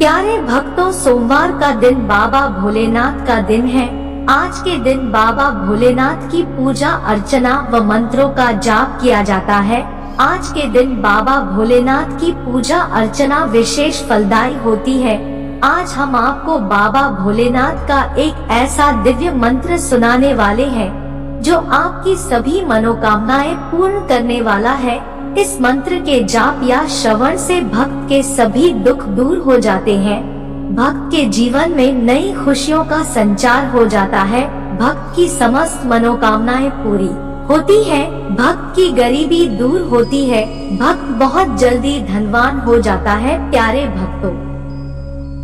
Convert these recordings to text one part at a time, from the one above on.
प्यारे भक्तों, सोमवार का दिन बाबा भोलेनाथ का दिन है। आज के दिन बाबा भोलेनाथ की पूजा अर्चना व मंत्रों का जाप किया जाता है। आज के दिन बाबा भोलेनाथ की पूजा अर्चना विशेष फलदायी होती है। आज हम आपको बाबा भोलेनाथ का एक ऐसा दिव्य मंत्र सुनाने वाले हैं जो आपकी सभी मनोकामनाएं पूर्ण करने वाला है। इस मंत्र के जाप या श्रवण से भक्त के सभी दुख दूर हो जाते हैं। भक्त के जीवन में नई खुशियों का संचार हो जाता है। भक्त की समस्त मनोकामनाएं पूरी होती है। भक्त की गरीबी दूर होती है। भक्त बहुत जल्दी धनवान हो जाता है। प्यारे भक्तों,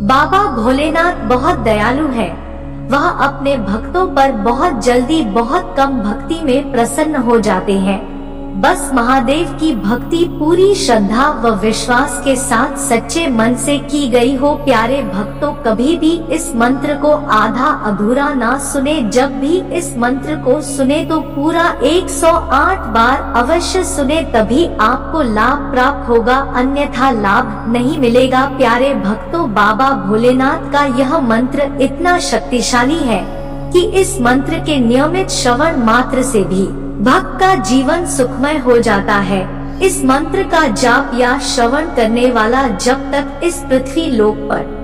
बाबा भोलेनाथ बहुत दयालु है। वह अपने भक्तों पर बहुत जल्दी बहुत कम भक्ति में प्रसन्न हो जाते हैं। बस महादेव की भक्ति पूरी श्रद्धा व विश्वास के साथ सच्चे मन से की गई हो। प्यारे भक्तों, कभी भी इस मंत्र को आधा अधूरा ना सुने। जब भी इस मंत्र को सुने तो पूरा 108 बार अवश्य सुने, तभी आपको लाभ प्राप्त होगा, अन्यथा लाभ नहीं मिलेगा। प्यारे भक्तों, बाबा भोलेनाथ का यह मंत्र इतना शक्तिशाली है कि इस मंत्र के नियमित श्रवण मात्र से भी भक्त का जीवन सुखमय हो जाता है। इस मंत्र का जाप या श्रवण करने वाला जब तक इस पृथ्वी लोक पर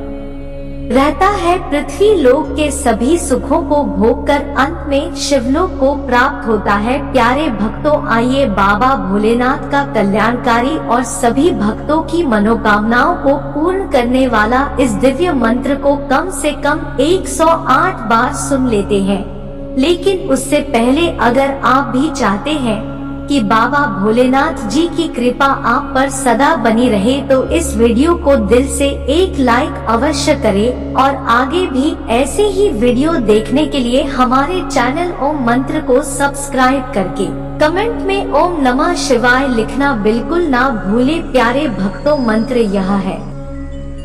रहता है, पृथ्वी लोक के सभी सुखों को भोगकर अंत में शिवलोक को प्राप्त होता है। प्यारे भक्तों, आइए बाबा भोलेनाथ का कल्याणकारी और सभी भक्तों की मनोकामनाओं को पूर्ण करने वाला इस दिव्य मंत्र को कम से कम 108 बार सुन लेते हैं। लेकिन उससे पहले अगर आप भी चाहते हैं कि बाबा भोलेनाथ जी की कृपा आप पर सदा बनी रहे, तो इस वीडियो को दिल से एक लाइक अवश्य करें और आगे भी ऐसे ही वीडियो देखने के लिए हमारे चैनल ओम मंत्र को सब्सक्राइब करके कमेंट में ओम नमः शिवाय लिखना बिल्कुल ना भूले। प्यारे भक्तों, मंत्र यह है।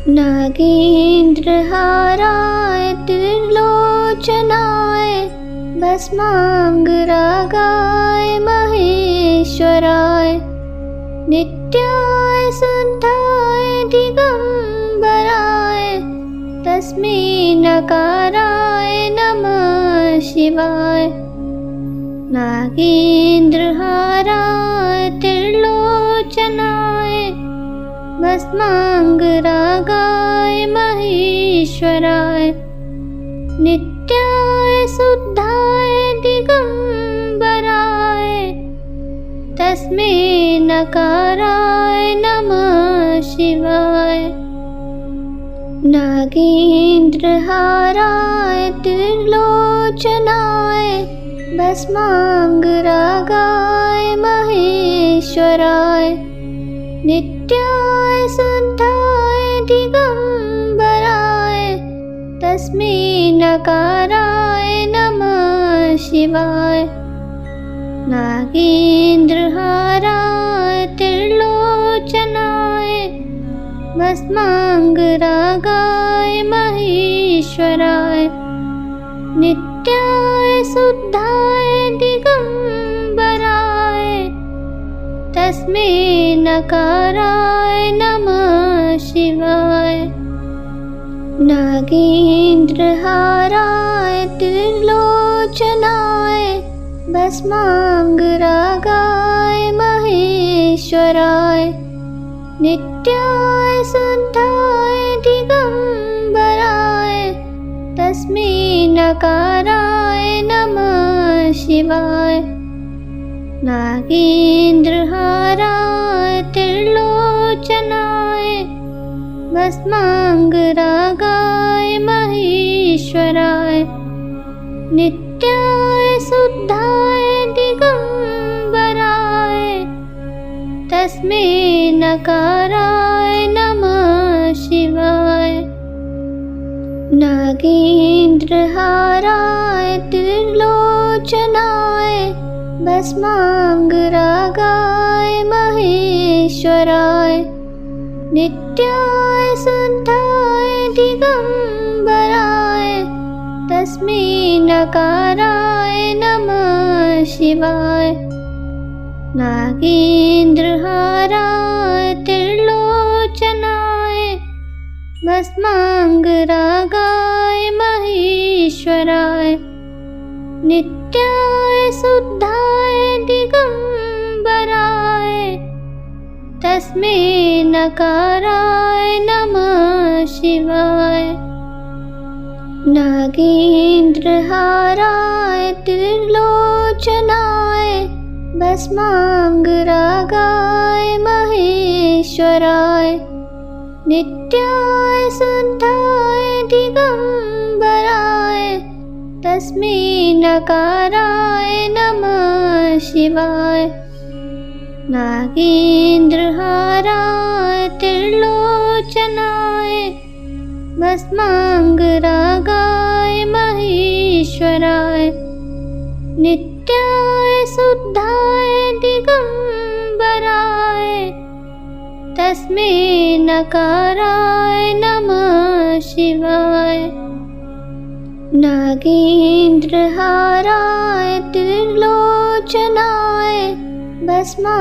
नागेंद्र हाराय त्रिलोचनाय भस्मांगरागाय महेश्वराय नित्याय शुद्धाय दिगंबराय तस्मै नकाराय नमः शिवाय। नागेंद्रहाराय त्रिलोचनाय भस्मांगरागाय महेश्वराय नित्याय शुद्धाय दिगंबराय तस्मै नकाराय नमः शिवाय। नागेंद्रहाराय त्रिलोचनाय भस्मांगरागाय महेश्वराय नित्याय शुद्धाय दिगंबराय तस्मै नकाराय नमः शिवाय। नागेंद्रहाराय त्रिलोचनाय भस्मांगरागाय महेश्वराय नित्याय शुद्धाय दिगंबराय तस्मै नकाराय नमः शिवाय। नागेंद्रहाराय त्रिलोचनाय भस्मांगरागाय महेश्वराय नित्याय शुद्धाय दिगंबराय तस्मै नकाराय नमः शिवाय। नागेंद्रहाराय त्रिलोचनाय भस्मांगरागाय महेश्वराय नित्याय शुद्धाय दिगंबराय तस्मै नकाराय नमः शिवाय। नागेंद्रहाराय त्रिलोचनाय भस्मांगरागाय महेश्वराय नित्याय शुद्धाय दिगंबराय तस्मै नकाराय नमः शिवाय। नागेंद्रहाराय त्रिलोचनाय भस्माङ्गरागाय महेश्वराय नित्याय शुद्धाय दिगम्बराय तस्मै नकाराय नमः शिवाय। नागेन्द्रहाराय त्रिलोचनाय भस्माङ्गरागाय महेश्वराय नित्याय शुद्धाय दिगम्बराय तस्मै नकाराय नमः शिवाय। नागेन्द्रहाराय त्रिलोचनाय भस्माङ्गरागाय महेश्वराय नित्याय शुद्धाय दिगम्बराय तस्मै नकाराय नमः शिवाय। नागेन्द्रहाराय त्रिलोचनाय भस्माङ्गरागाय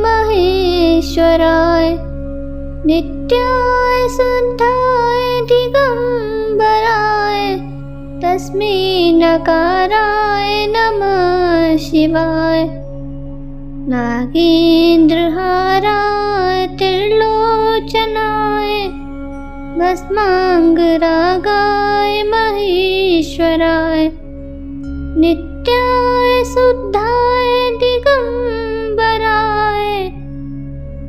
महेश्वराय नित्याय शुद्धाय दिगम्बराय तस्मै नकाराय नमः शिवाय। नागेन्द्रहाराय त्रिलोचनाय भस्माङ्गरागाय महेश्वराय नित्याय शुद्धाय दिगम्बराय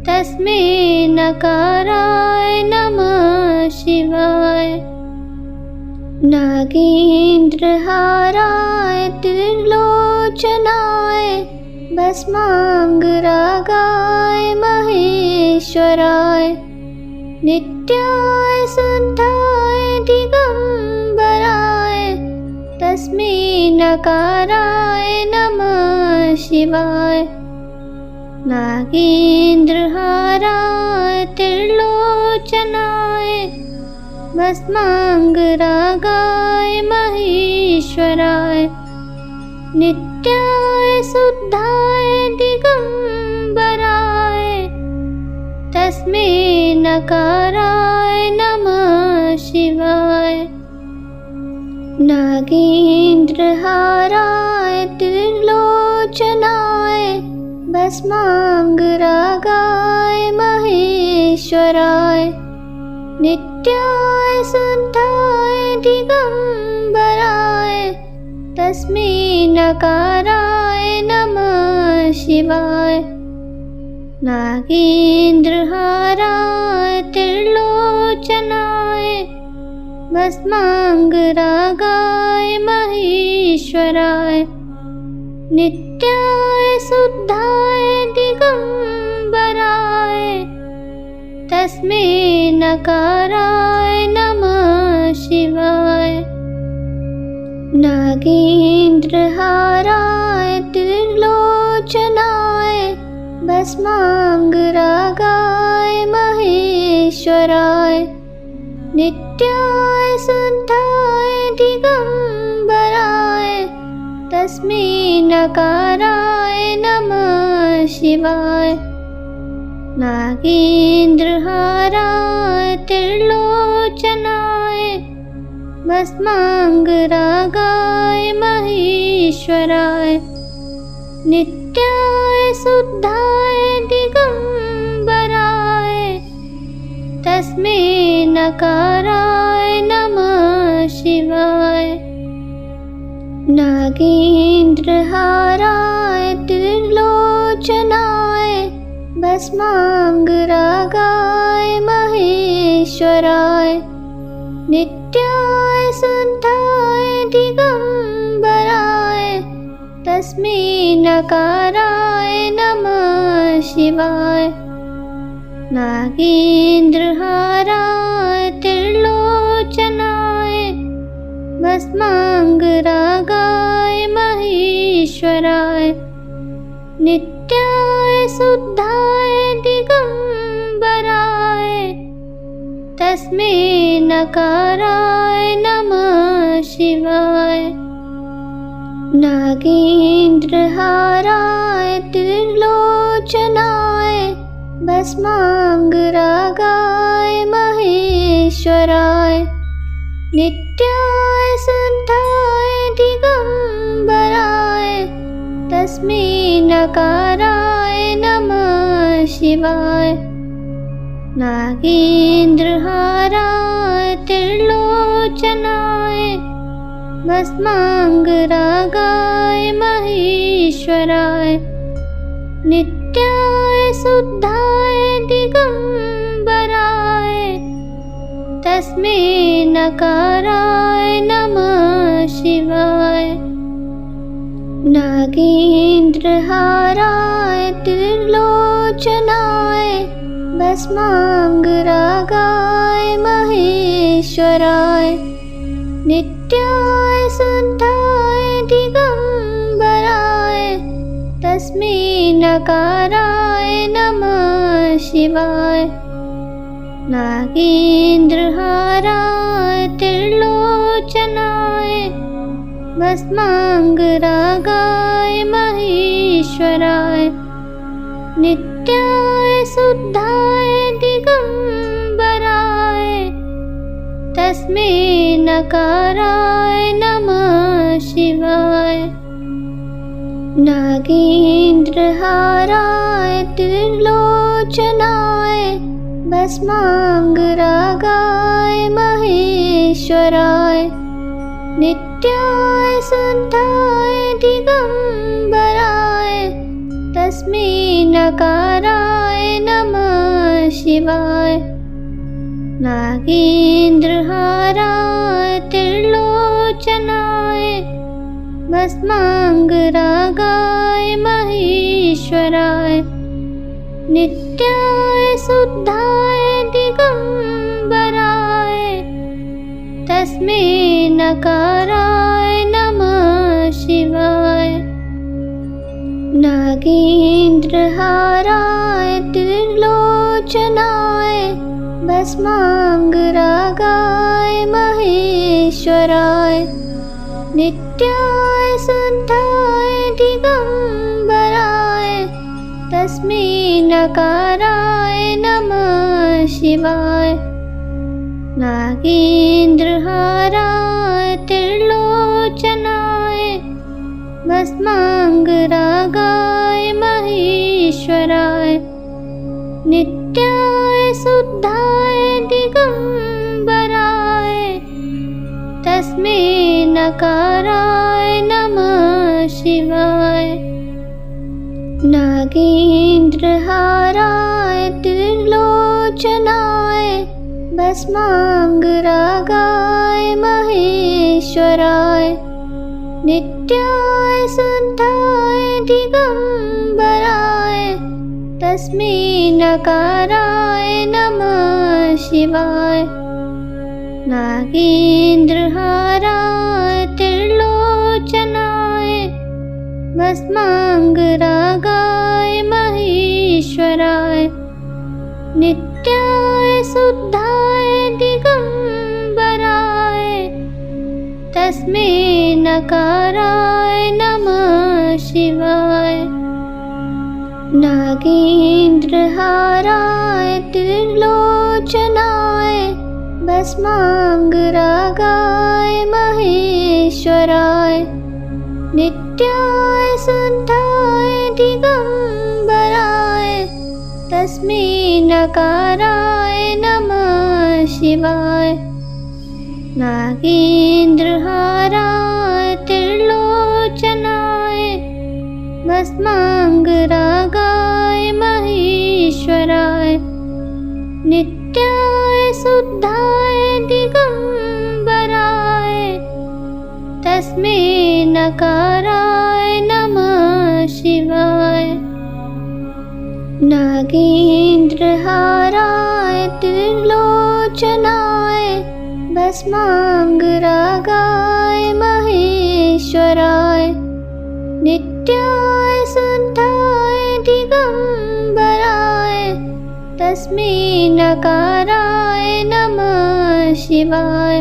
तस्मै नकाराय नमः शिवाय। नागेन्द्रहाराय त्रिलोचनाय भस्माङ्गरागाय महेश्वराय नित्याय शुद्धाय दिगम्बराय तस्मै नकाराय नमः शिवाय। नागेन्द्रहाराय त्रिलोचनाय भस्माङ्गरागाय महेश्वराय नित्याय शुद्धाय दिगम्बराय तस्मै नकाराय नमः शिवाय। नागेन्द्रहाराय त्रिलोचनाय भस्माङ्गरागाय महेश्वराय नित्याय शुद्धाय दिगम्बराय तस्मै नकाराय नमः शिवाय। नागेन्द्रहाराय त्रिलोचनाय भस्माङ्गरागाय महेश्वराय नित्याय शुद्धाय दिगम्बराय तस्मै नकाराय नमः शिवाय। नागेन्द्रहाराय त्रिलोचनाय भस्माङ्गरागाय महेश्वराय नित्याय शुद्धाय दिगम्बराय तस्मै नकाराय नमः शिवाय। नागेन्द्रहाराय त्रिलोचनाय भस्माङ्गरागाय महेश्वराय नित्याय शुद्धाय दिगम्बराय तस्मै नकाराय नमः शिवाय। नागेन्द्रहाराय त्रिलोचनाय भस्माङ्गरागाय महेश्वराय नित्याय शुद्धाय दिगम्बराय तस्मै नकाराय नमः शिवाय। नागेन्द्रहाराय त्रिलोचनाय भस्माङ्गरागाय महेश्वराय नित्याय शुद्धाय दिगम्बराय तस्मै नकाराय नमः शिवाय। नागेन्द्रहाराय त्रिलोचनाय भस्माङ्गरागाय महेश्वराय नित्याय शुद्धाय दिगम्बराय तस्मै नकाराय नमः शिवाय। नागेन्द्रहाराय त्रिलोचनाय भस्माङ्गरागाय महेश्वराय नित्याय शुद्धाय दिगम्बराय तस्मै नकाराय नमः शिवाय। नागेन्द्रहाराय त्रिलोचनाय भस्माङ्गरागाय महेश्वराय नित्याय शुद्धाय दिगम्बराय तस्मै नकाराय नमः शिवाय। नागेन्द्रहाराय त्रिलोचनाय भस्माङ्गरागाय महेश्वराय नित्याय शुद्धाय दिगम्बराय तस्मै नकाराय नमः शिवाय। नागेन्द्रहाराय त्रिलोचनाय भस्माङ्गरागाय महेश्वराय नित्याय शुद्धाय दिगम्बराय तस्मै नकाराय नमः शिवाय। नागेन्द्रहाराय त्रिलोचनाय भस्माङ्गरागाय महेश्वराय नित्याय शुद्धाय दिगम्बराय तस्मै नकाराय नमः शिवाय। नागेन्द्रहाराय त्रिलोचनाय भस्माङ्गरागाय महेश्वराय नित्याय शुद्धाय दिगम्बराय तस्मै नकाराय नमः शिवाय। नागेन्द्रहाराय त्रिलोचनाय भस्माङ्गरागाय महेश्वराय नित्याय शुद्धाय दिगम्बराय तस्मै नकाराय नमः शिवाय। नागेन्द्रहाराय त्रिलोचनाय भस्माङ्गरागाय महेश्वराय नित्याय शुद्धाय दिगम्बराय तस्मै नकाराय नमः शिवाय। नागेन्द्रहाराय त्रिलोचनाय भस्माङ्गरागाय महेश्वराय नित्याय शुद्धाय दिगम्बराय तस्मै नकाराय नमः शिवाय। नागेन्द्रहाराय त्रिलोचनाय भस्माङ्गरागाय महेश्वराय नित्याय शुद्धाय दिगम्बराय तस्मै नकाराय नमः शिवाय। नागेन्द्रहाराय त्रिलोचनाय भस्माङ्गरागाय महेश्वराय नित्याय शुद्धाय दिगम्बराय तस्मै नकाराय नमः शिवाय। नागेन्द्रहाराय त्रिलोचनाय भस्माङ्गरागाय महेश्वराय नित्याय शुद्धाय दिगम्बराय तस्मै नकाराय नमः शिवाय।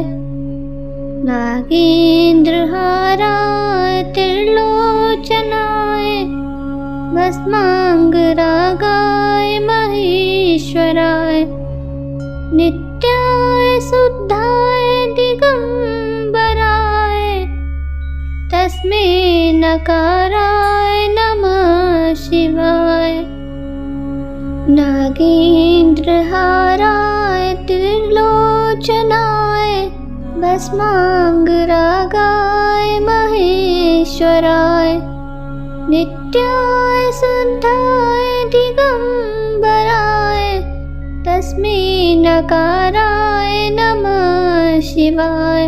नागेन्द्रहाराय त्रिलोचनाय भस्माङ्गरागाय महेश्वराय महेश्वराय नित्याय शुद्धाय दिगंबराय तस्मै नकाराय नमः शिवाय नागेन्द्रहाराय त्रिलोचनाय भस्मांगरागाय महेश्वराय नित्याय शुद्धाय दिगंबराय तस्मै नकाराय नमः शिवाय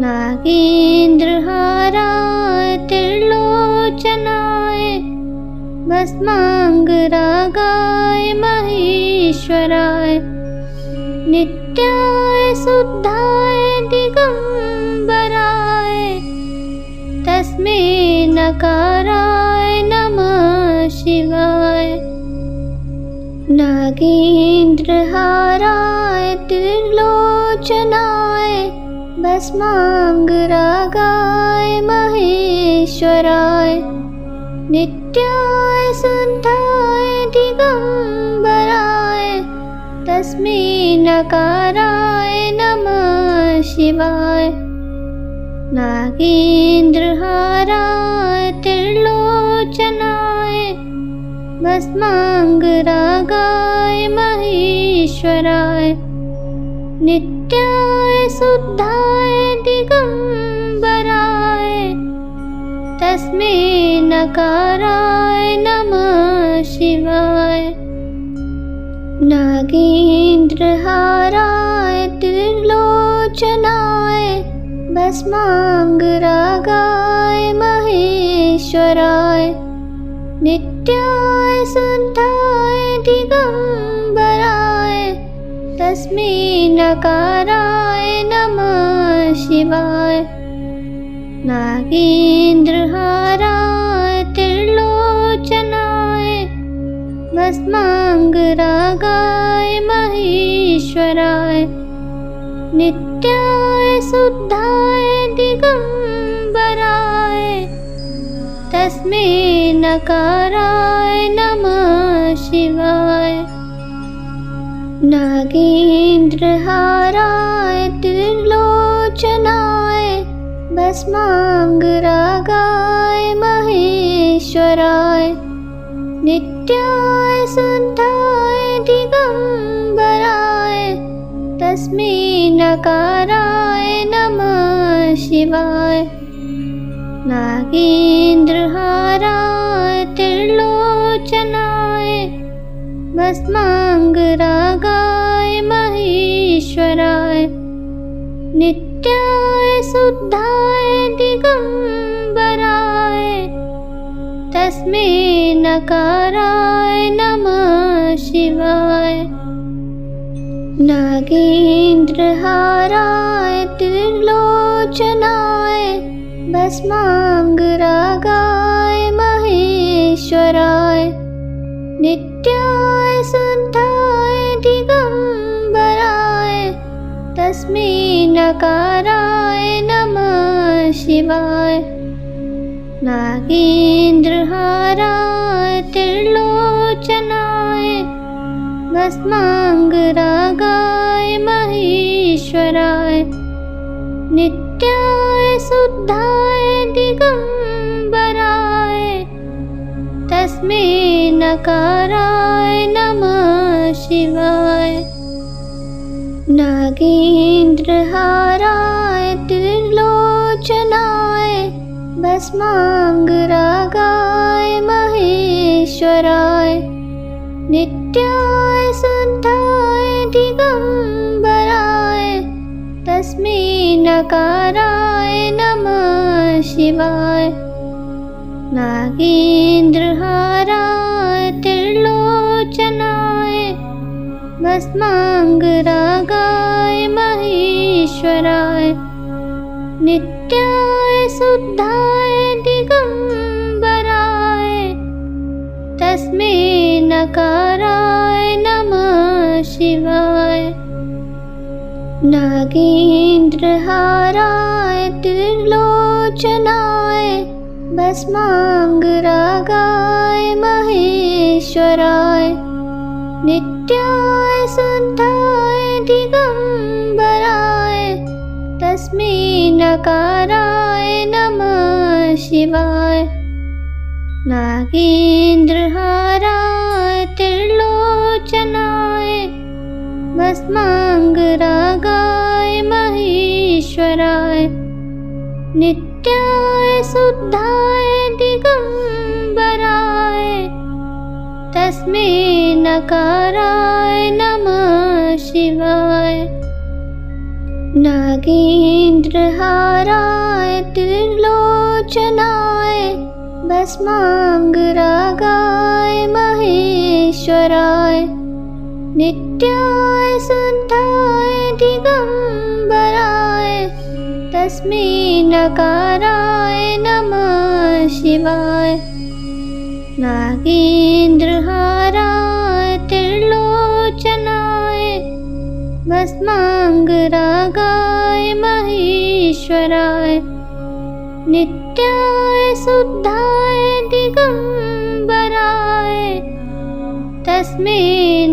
नागेन्द्रहाराय त्रिलोचनाय भस्मांगरागाय महेश्वराय नित्याय शुद्धाय दिगंबराय तस्मै नकाराय नमः शिवाय नागेन्द्रहाराय त्रिलोचनाय भस्मांगरागाय महेश्वराय नित्याय शुद्धाय दिगंबराय तस्मै नकाराय नमः शिवाय नागेन्द्रहाराय त्रिलोचनाय भस्मांगरागाय महेश्वराय नित्याय शुद्धाय दिगंबराय तस्मै नकाराय नमः शिवाय नागेन्द्रहाराय त्रिलोचनाय भस्मांगरागाय महेश्वराय नित्याय शुद्धाय दिगंबराय तस्मै नकाराय नमः शिवाय नागेन्द्रहाराय त्रिलोचनाय भस्मांगरागाय महेश्वराय नित्याय शुद्धाय दिगंबराय तस्मै नकाराय नमः शिवाय नागेन्द्रहाराय त्रिलोचनाय भस्मांगरागाय महेश्वराय नित्याय शुद्धाय दिगंबराय तस्मै नकाराय नमः शिवाय नागेन्द्रहाराय त्रिलोचनाय भस्मांगरागाय महेश्वराय नित्याय शुद्धाय दिगंबराय तस्मै नकाराय नमः शिवाय नागेन्द्रहाराय त्रिलोचनाय भस्मांगरागाय महेश्वराय नित्याय शुद्धाय दिगंबराय तस्मै नकाराय नमः शिवाय नागेन्द्रहाराय त्रिलोचनाय भस्मांगरागाय महेश्वराय नित्याय शुद्धाय दिगंबराय तस्मै नकाराय नमः शिवाय नागेन्द्रहाराय त्रिलोचनाय भस्मांगरागाय महेश्वराय नित्याय शुद्धाय दिगंबराय तस्मै नकाराय नमः शिवाय नागेन्द्रहाराय त्रिलोचनाय भस्मांगरागाय महेश्वराय नित्याय शुद्धाय दिगंबराय तस्मै नकाराय नमः शिवाय नागेन्द्रहाराय त्रिलोचनाय भस्मांगरागाय महेश्वराय नित्याय शुद्धाय दिगंबराय तस्मै नकाराय नमः शिवाय। नागेन्द्रहाराय त्रिलोचनाय भस्मांगरागाय महेश्वराय नित्याय शुद्धाय दिगंबराय तस्मै नकाराय नमः शिवाय। नागेन्द्रहाराय त्रिलोचनाय भस्मांगरागाय महेश्वराय नित्याय शुद्धाय दिगंबराय तस्मै नकाराय नमः शिवाय। नागेन्द्रहाराय त्रिलोचनाय भस्मांगरागाय महेश्वराय नित्याय शुद्धाय दिगंबराय तस्मै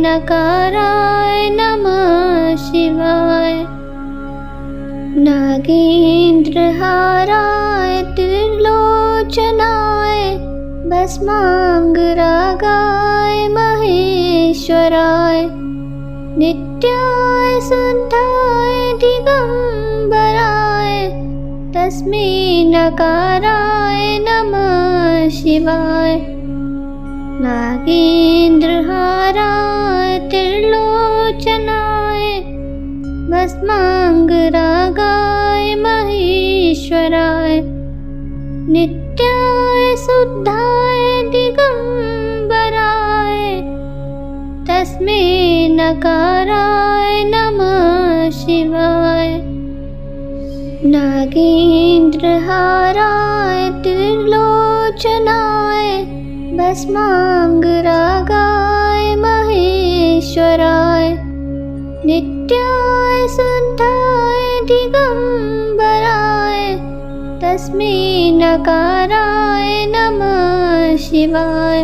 नकाराय नमः शिवाय। नागेन्द्रहाराय त्रिलोचनाय भस्मांगरागाय महेश्वराय नित्याय शुद्धाय दिगंबराय तस्मै नकाराय नमः शिवाय। नागेन्द्रहाराय त्रिलोचनाय भस्मांगरागाय महेश्वराय नित्याय शुद्धाय दिगंबराय तस्मै नकाराय नमः शिवाय। नागेन्द्रहाराय त्रिलोचनाय भस्मांगरागाय महेश्वराय नित्याय शुद्धाय दिगंबराय तस्मै नकाराय नमः शिवाय।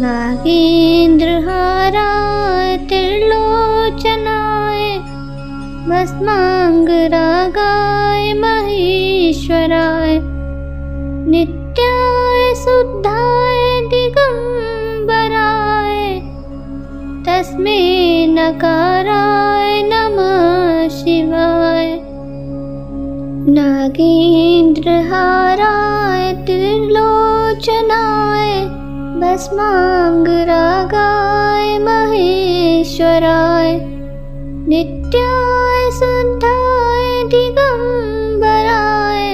नागेन्द्रहाराय त्रिलोचनाय भस्मांगरागाय महेश्वराय नित्याय शुद्धाय दिगंबराय तस्मै नकाराय नमः शिवाय। नागेन्द्रहाराय त्रिलोचनाय भस्मांगरागाय महेश्वराय नित्याय शुद्धाय दिगंबराय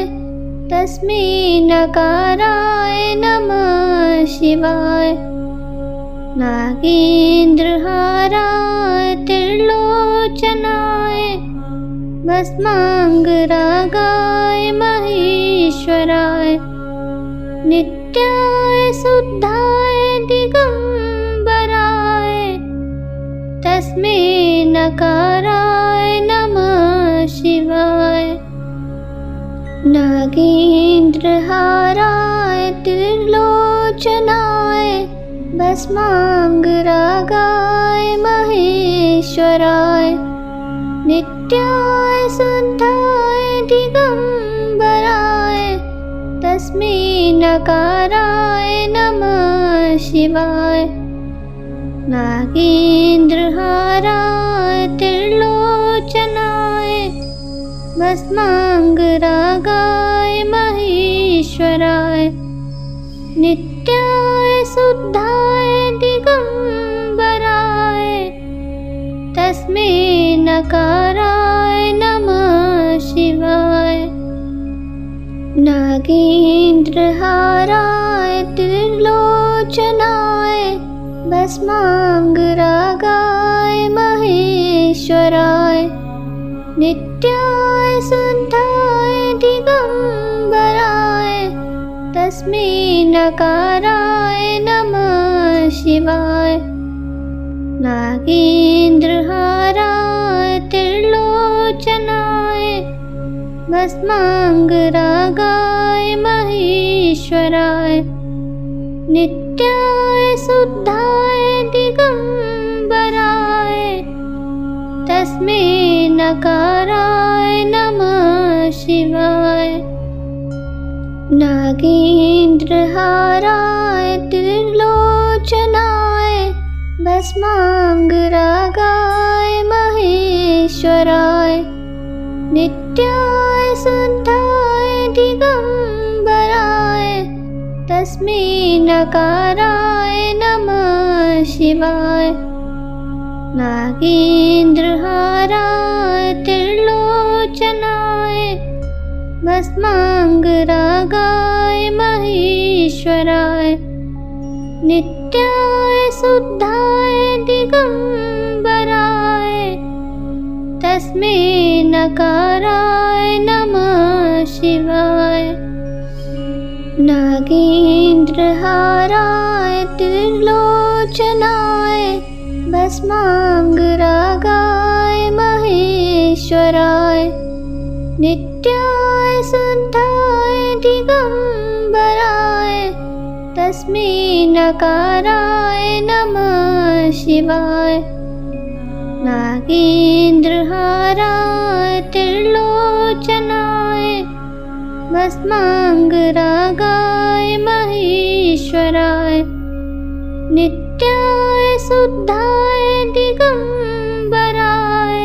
तस्मै नकाराय नमः शिवाय। नागेन्द्रहाराय त्रिलोचनाय भस्मांगरागाय महेश्वराय नित्याय शुद्धाय दिगंबराय तस्मै नकाराय नमः शिवाय। नागेन्द्रहाराय त्रिलोचनाय भस्मांगरागाय महेश्वराय नित्याय शुद्धाय दिगंबराय तस्मै नकाराय नमः शिवाय। नागेन्द्रहाराय त्रिलोचनाय भस्मांगरागाय महेश्वराय नित्याय शुद्धाय दिगंबराय तस्मै नकाराय नमः शिवाय। नागेन्द्रहाराय त्रिलोचनाय भस्मांगरागाय महेश्वराय नित्याय शुद्धाय दिगंबराय तस्मै नकाराय नमः शिवाय। नागेन्द्रहाराय त्रिलोचनाय भस्मांगरागाय महेश्वराय नित्याय शुद्धाय दिगंबराय तस्मै नकाराय नमः शिवाय। नागेन्द्रहाराय त्रिलोचनाय भस्मांगरागाय महेश्वराय नित्याय शुद्धाय दिगंबराय तस्मै नकाराय नमः शिवाय। नागेन्द्रहाराय त्रिलोचनाय भस्मांगरागाय महेश्वराय नित्याय शुद्धाय दिगंबराय तस्मै नकाराय नमः शिवाय। नागेन्द्रहाराय त्रिलोचनाय भस्मांगरागाय महेश्वराय नित्याय शुद्धाय दिगंबराय तस्मै नकाराय नमः शिवाय। नागेन्द्रहाराय त्रिलोचनाय भस्मांगरागाय महेश्वराय नित्याय शुद्धाय दिगंबराय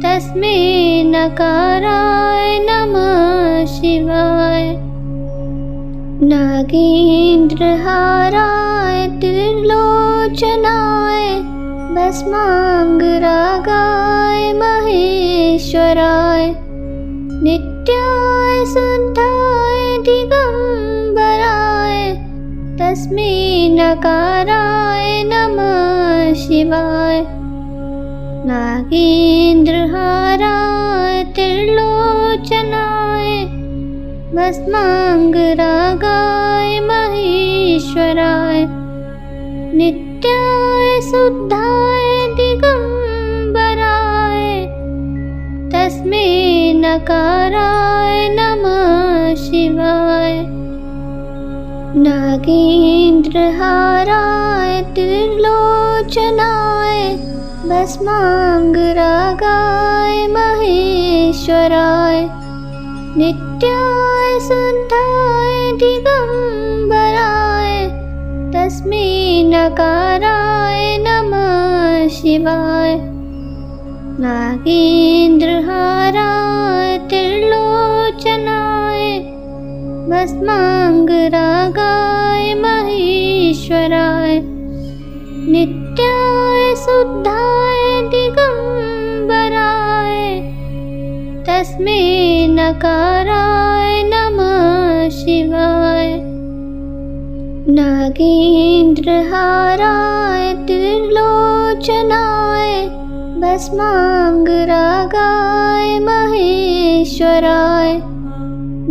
तस्मै नकाराय नमः शिवाय। नागेन्द्रहाराय त्रिलोचनाय भस्मांगरागाय महेश्वराय नित्याय शुद्धाय दिगंबराय तस्मै नकाराय नमः शिवाय। नागेन्द्रहाराय त्रिलोचनाय भस्मांगरागाय महेश्वराय नित्याय शुद्धाय दिगंबराय तस्मै नकाराय नमः शिवाय। नागेन्द्रहाराय त्रिलोचनाय भस्मांगरागाय महेश्वराय नित्याय शुद्धाय दिगंबराय तस्मै नकाराय नमः शिवाय। नागेन्द्रहाराय त्रिलोचनाय भस्मांगरागाय महेश्वराय नित्याय शुद्धाय दिगंबराय तस्मै नकाराय नमः शिवाय। नागेन्द्रहाराय त्रिलोचनाय भस्मांगरागाय महेश्वराय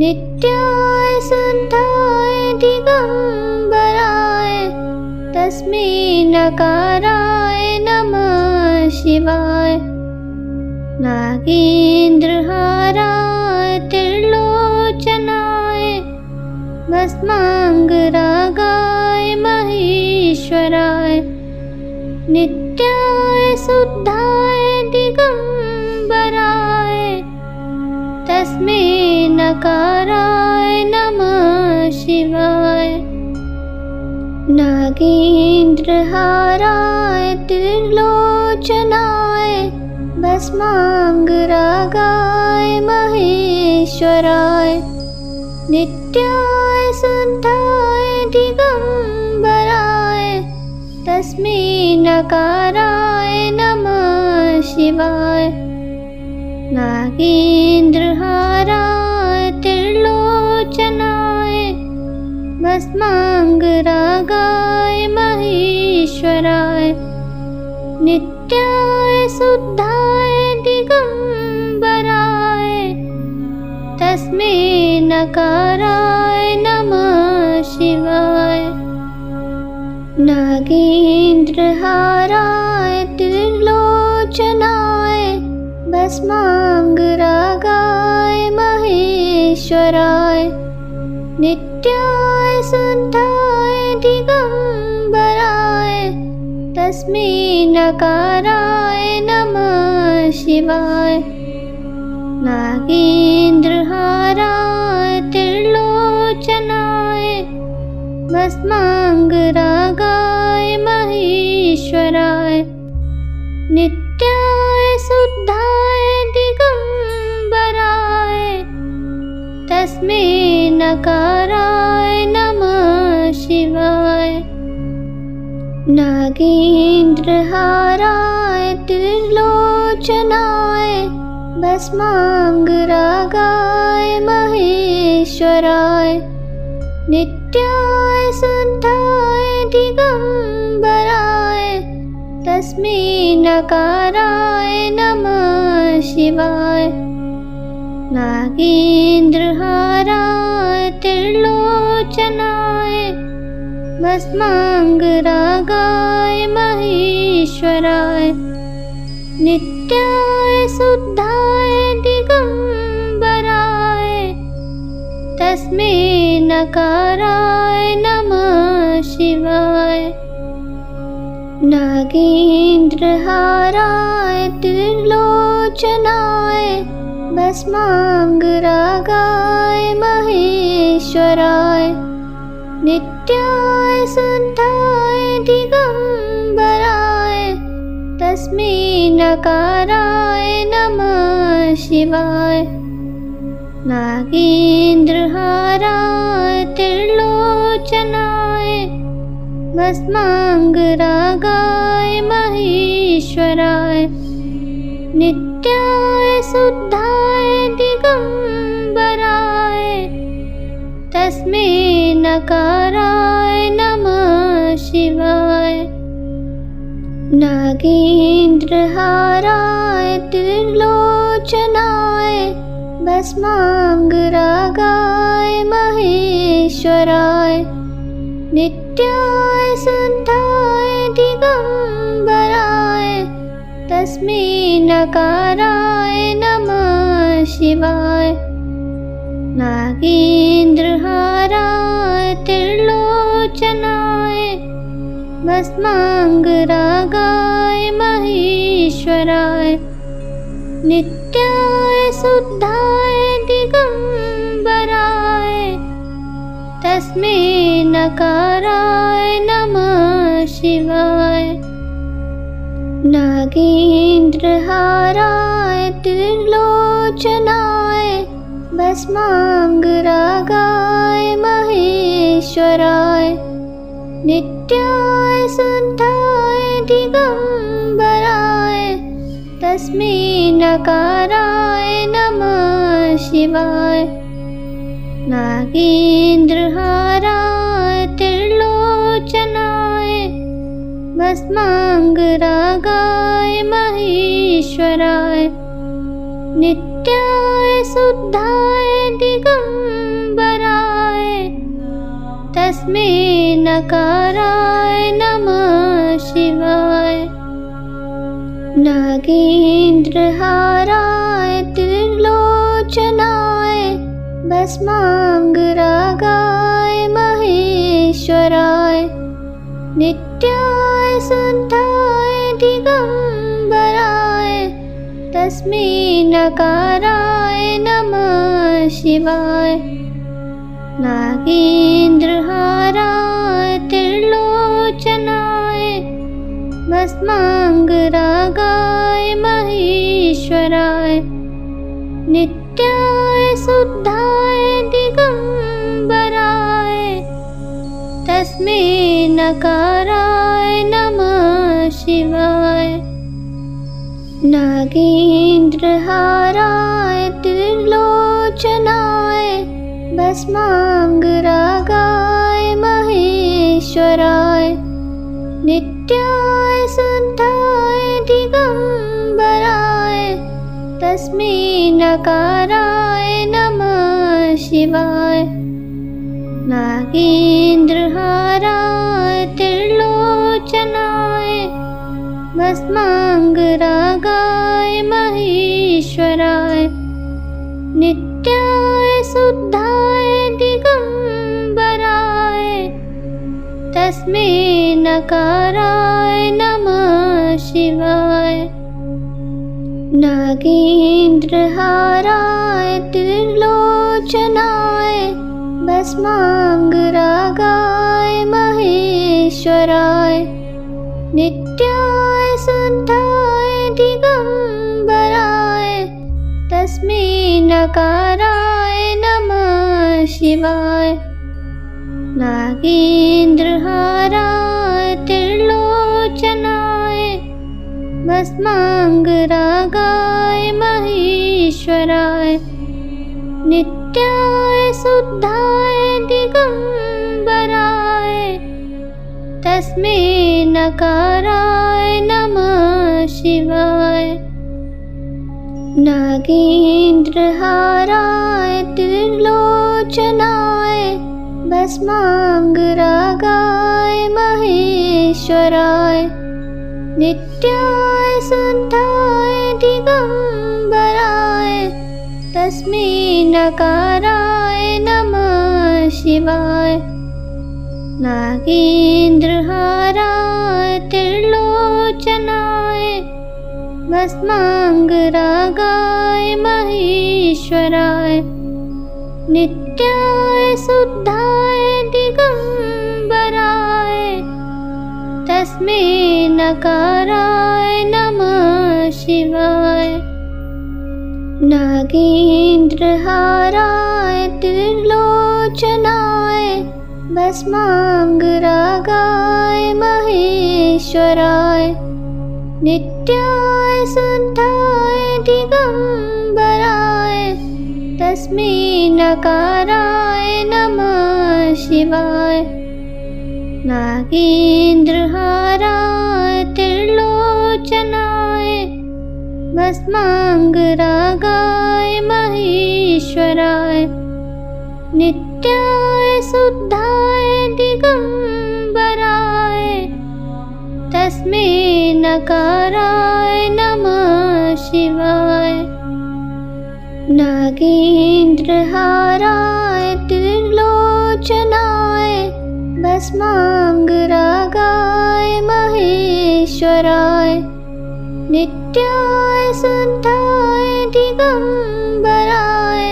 नित्याय शुद्धाय दिगंबराय तस्मै नकाराय नमः शिवाय। नागेन्द्रहाराय त्रिलोचनाय भस्मांगरागाय महेश्वराय नित्याय शुद्धाय दिगंबराय तस्मै नकाराय नमः शिवाय। नागेन्द्रहाराय त्रिलोचनाय भस्मांगरागाय महेश्वराय नित्याय शुद्धाय दिगंबराय तस्मै नकाराय नमः शिवाय। नागेन्द्रहाराय त्रिलोचनाय भस्मांगरागाय महेश्वराय नित्याय शुद्धाय दिगंबराय तस्मै नकाराय नमः शिवाय। नागेन्द्रहाराय त्रिलोचनाय भस्मांगरागाय महेश्वराय नित्याय शुद्धाय दिगंबराय तस्मै नकाराय नमः शिवाय। नागेन्द्रहाराय त्रिलोचनाय भस्माङ्गरागाय महेश्वराय नित्याय शुद्धाय दिगम्बराय तस्मै नकाराय नमः शिवाय। नागेन्द्रहाराय त्रिलोचनाय भस्माङ्गरागाय महेश्वराय नित्याय शुद्धाय दिगम्बराय तस्मै नकाराय नमः शिवाय। नागेन्द्रहाराय त्रिलोचनाय भस्माङ्गरागाय महेश्वराय नित्याय शुद्धाय दिगम्बराय तस्मै नकाराय नमः शिवाय। नागेन्द्रहाराय त्रिलोचनाय भस्माङ्गरागाय महेश्वराय नित्याय शुद्धाय दिगम्बराय तस्मै नकाराय नमः शिवाय। नागेन्द्रहाराय त्रिलोचनाय भस्माङ्गरागाय महेश्वराय नित्याय शुद्धाय दिगम्बराय तस्मै नकाराय नमः शिवाय। नागेन्द्रहाराय त्रिलोचनाय भस्माङ्गरागाय महेश्वराय नित्याय शुद्धाय दिगम्बराय तस्मै नकाराय नमः शिवाय। नागेन्द्रहाराय त्रिलोचनाय भस्माङ्गरागाय महेश्वराय नित्याय शुद्धाय दिगम्बराय तस्मै नकाराय नमः शिवाय। नागेन्द्रहाराय त्रिलोचनाय भस्माङ्गरागाय महेश्वराय नित्याय शुद्धाय दिगम्बराय तस्मै नकाराय नमः शिवाय। नागेन्द्रहाराय त्रिलोचनाय भस्माङ्गरागाय महेश्वराय नित्याय शुद्धाय दिगम्बराय तस्मै नकाराय नमः शिवाय। नागेन्द्रहाराय त्रिलोचनाय भस्माङ्गरागाय महेश्वराय नित्याय शुद्धाय दिगम्बराय तस्मै नकाराय नमः शिवाय। नागेन्द्रहाराय त्रिलोचनाय भस्माङ्गरागाय महेश्वराय नित्याय शुद्धाय दिगम्बराय तस्मै नकाराय नमः शिवाय। नागेन्द्रहाराय त्रिलोचनाय भस्माङ्गरागाय महेश्वराय नित्याय शुद्धाय दिगम्बराय तस्मै नकाराय नमः शिवाय। नागेन्द्रहाराय त्रिलोचनाय भस्माङ्गरागाय महेश्वराय नित्याय शुद्धाय दिगम्बराय तस्मै नकाराय नमः शिवाय। नागेन्द्रहाराय त्रिलोचनाय भस्माङ्गरागाय महेश्वराय नित्याय शुद्धाय दिगम्बराय तस्मै नकाराय नमः शिवाय। नागेन्द्रहाराय त्रिलोचनाय भस्माङ्गरागाय महेश्वराय नित्याय शुद्धाय दिगम्बराय तस्मै नकाराय नमः शिवाय। नागेन्द्रहाराय त्रिलोचनाय भस्माङ्गरागाय महेश्वराय नित्याय शुद्धाय दिगम्बराय तस्मै नकाराय नमः शिवाय। नागेन्द्रहाराय त्रिलोचनाय भस्माङ्गरागाय महेश्वराय नित्याय शुद्धाय दिगम्बराय तस्मै नकाराय नमः शिवाय। नागेन्द्रहाराय त्रिलोचनाय भस्माङ्गरागाय महेश्वराय नित्याय शुद्धाय दिगम्बराय तस्मै नकाराय नमः शिवाय। नागेन्द्रहाराय त्रिलोचनाय भस्माङ्गरागाय महेश्वराय नित्याय शुद्धाय दिगम्बराय तस्मै नकाराय नमः शिवाय। नागेन्द्रहाराय त्रिलोचनाय भस्माङ्गरागाय महेश्वराय नित्याय शुद्धाय दिगम्बराय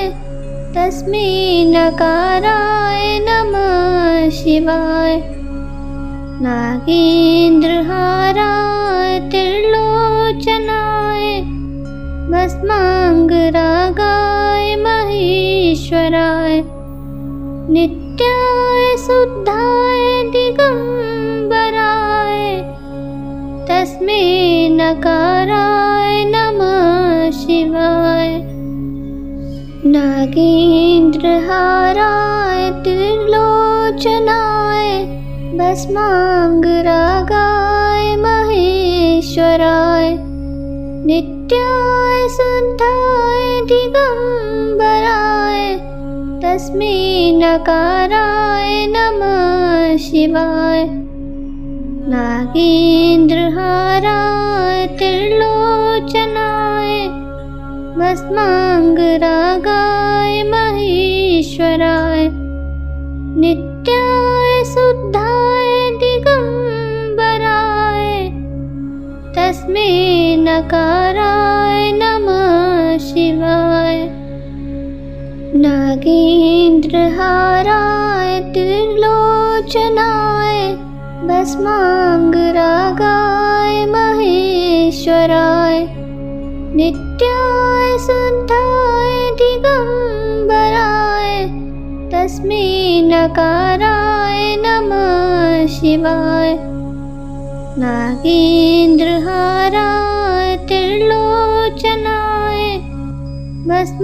तस्मै नकाराय नमः शिवाय। नागेन्द्रहाराय त्रिलोचनाय भस्माङ्गरागाय महेश्वराय नित्याय शुद्धाय दिगम्बराय तस्मै नकाराय नमः शिवाय। नागेन्द्रहाराय त्रिलोचनाय भस्माङ्गरागाय महेश्वराय नित्याय शुद्धाय दिगम्बराय तस्मै नकाराय नमः शिवाय। नागेन्द्रहाराय त्रिलोचनाय भस्माङ्गरागाय महेश्वराय नित्याय शुद्धाय दिगम्बराय तस्मै नकाराय नमः शिवाय। नागेन्द्रहाराय त्रिलोचनाय भस्माङ्गरागाय महेश्वराय नित्याय शुद्धाय दिगम्बराय तस्मै नकाराय नमः शिवाय। नागेन्द्रहाराय त्रिलोचनाय भस्माङ्गरागाय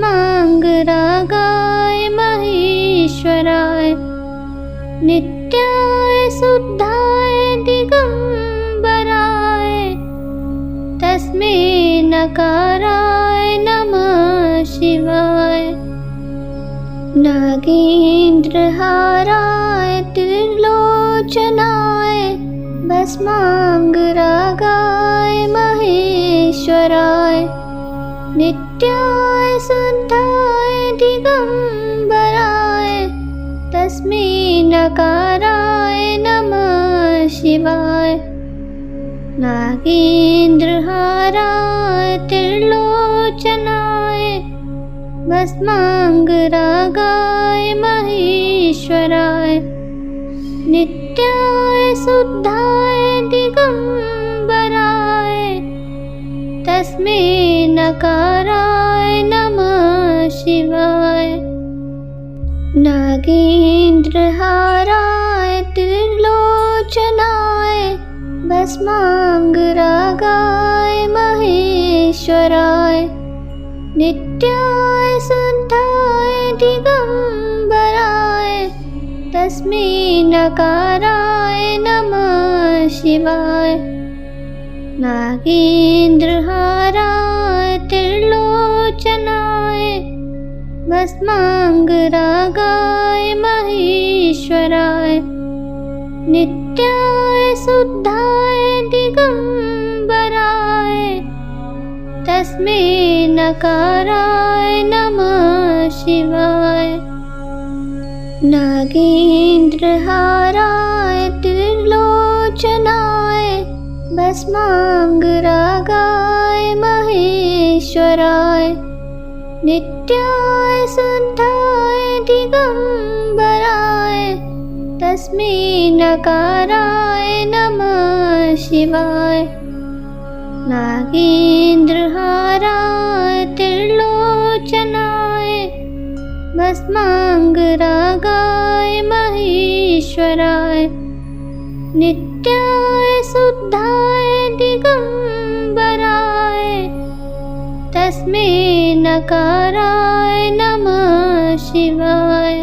महेश्वराय नित्याय शुद्धाय दिगम्बराय तस्मै नकाराय नमः शिवाय। नागेन्द्रहाराय त्रिलोचनाय भस्माङ्गरागाय महेश्वराय नित्याय शुद्धाय दिगम्बराय तस्मै नकाराय नमः शिवाय। नागेन्द्रहाराय त्रिलोचनाय भस्मांगरागाय महेश्वराय। नित्याय शुद्धाय दिगंबराय तस्मै नकाराय नमः शिवाय। नागेन्द्रहाराय त्रिलोचनाय भस्मांगरागाय महेश्वराय। नित्याय शुद्धाय दिगंबराय तस्मै नकाराय नमः शिवाय। नागेन्द्रहाराय त्रिलोचनाय भस्मांगरागाय महेश्वराय। नित्याय शुद्धाय दिगंबराय तस्मै नकाराय नमः शिवाय। नागेन्द्रहाराय त्रिलोचनाय भस्मांगरागाय महेश्वराय। नित्याय शुद्धाय दिगंबराय तस्मै नकाराय नमः शिवाय। नागेन्द्रहाराय त्रिलोचनाय भस्मांगरागाय महेश्वराय। नित्याय शुद्धाय दिगंबराय तस्मै नकाराय नमः शिवाय।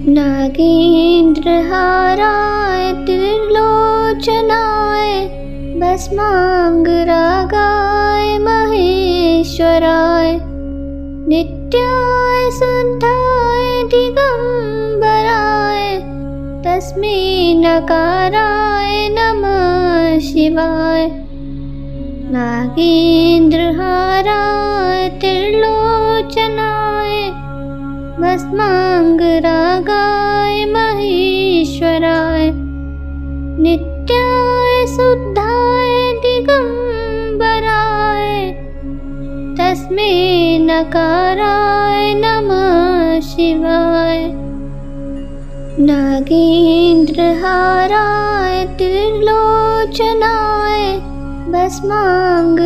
नागेन्द्रहाराय त्रिलोचनाय भस्मांगरागाय महेश्वराय। नित्याय शुद्धाय दिगंबराय तस्मै नकाराय नमः शिवाय। नागेन्द्रहाराय त्रिलोचनाय भस्मांगरागाय महेश्वराय। नित्याय शुद्धाय दिगंबराय तस्मै नकाराय नमः शिवाय। नागेन्द्रहाराय त्रिलोचनाय भस्मांगरागाय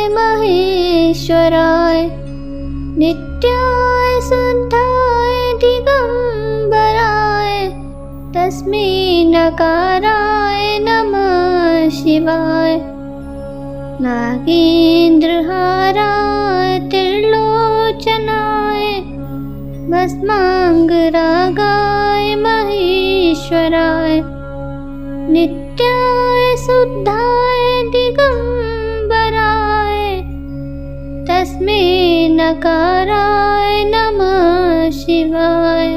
महेश्वराय। नित्याय शुद्धाय दिगंबराय तस्मै नकाराय नमः शिवाय। नागेन्द्रहाराय त्रिलोचनाय भस्मांगरागाय महेश्वराय। नित्याय शुद्धाय दिगंबराय तस्मै नकाराय नमः शिवाय।